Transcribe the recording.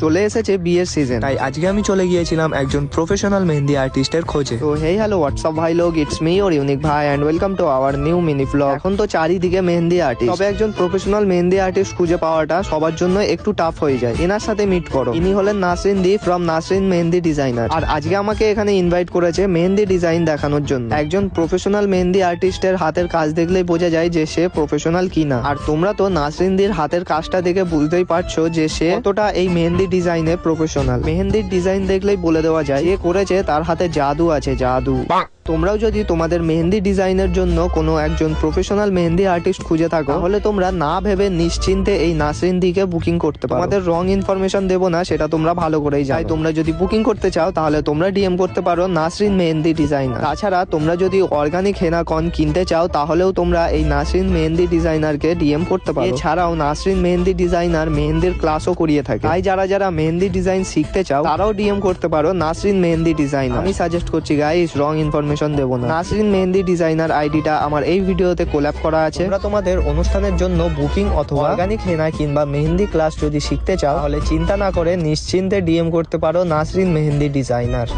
চলে এসেছে বিয়ের সিজন, তাই আজকে আমি চলে গিয়েছিলাম একজন প্রফেশনাল মেহেন্দি আর্টিস্টের খোঁজে। তো হেই হ্যালো হোয়াটসঅ্যাপ ভাই লোক, ইটস মি ওর ইউনিক ভাই and welcome to our new mini blog. এখন তো চারিদিকে মেহেন্দি আর্টিস্ট, তবে একজন প্রফেশনাল মেহেন্দি আর্টিস্ট খুঁজে পাওয়াটা সবার জন্য একটু টাফ হয়ে যায়। এনার সাথে মিট করো, ইনি হলেন Nasreen the from Nasreen mehndi designer. আর আজকে আমাকে এখানে ইনভাইট করেছে মেহেন্দি ডিজাইন দেখানোর জন্য। একজন প্রফেশনাল মেহেন্দি আর্টিস্টের হাতের কাজ দেখলেই বোঝা যায় যে সে প্রফেশনাল কিনা। আর তোমরা তো নাসরিন দির হাতের কাজটা দেখে বুঝতেই পারছো যে সে কতটা এই মেহেন্দি ডিজাইনে প্রফেশনাল। মেহেন্দির ডিজাইন দেখলেই বলে দেওয়া যায় যে করেছে তার হাতে জাদু আছে, জাদু। তোমরাও যদি তোমাদের মেহেন্দি ডিজাইনের জন্য কোনো একজন প্রফেশনাল মেহেন্দি আর্টিস্ট খুঁজে থাকো, তাহলে তোমরা না ভেবে নিশ্চিন্তে এই নাসরিন দিকে বুকিং করতে পারো। তোমাদের রং ইনফরমেশন দেবো না, সেটা তোমরা ভালো করেই জানো। তোমরা যদি বুকিং করতে চাও তাহলে তোমরা ডিএম করতে পারো নাসরিন মেহেন্দি ডিজাইনার। তাছাড়া তোমরা যদি অর্গানিক হেনা কন কিনতে চাও তাহলেও তোমরা এই নাসরিন মেহেন্দি ডিজাইনারকে ডিএম করতে পারো। এছাড়াও নাসরিন মেহেন্দি ডিজাইনার মেহেন্দির ক্লাসও করিয়ে থাকে, তাই যারা যারা মেহেন্দি ডিজাইন শিখতে চাও তারাও ডিএম করতে পারো নাসরিন মেহেন্দি ডিজাইনার। আমি সাজেস্ট করছি গাইস, রং ইনফরমেশন দেবো না। নাসরিন মেহেন্দি ডিজাইনার আইডিটা আমার এই ভিডিওতে কোল্যাব করা আছে। তোমরা তোমাদের অনুষ্ঠানের জন্য বুকিং অথবা অর্গানিক হেনা কিংবা মেহেন্দি ক্লাস যদি শিখতে চাও তাহলে চিন্তা না করে নিশ্চিন্তে ডিএম করতে পারো নাসরিন মেহেন্দি ডিজাইনার।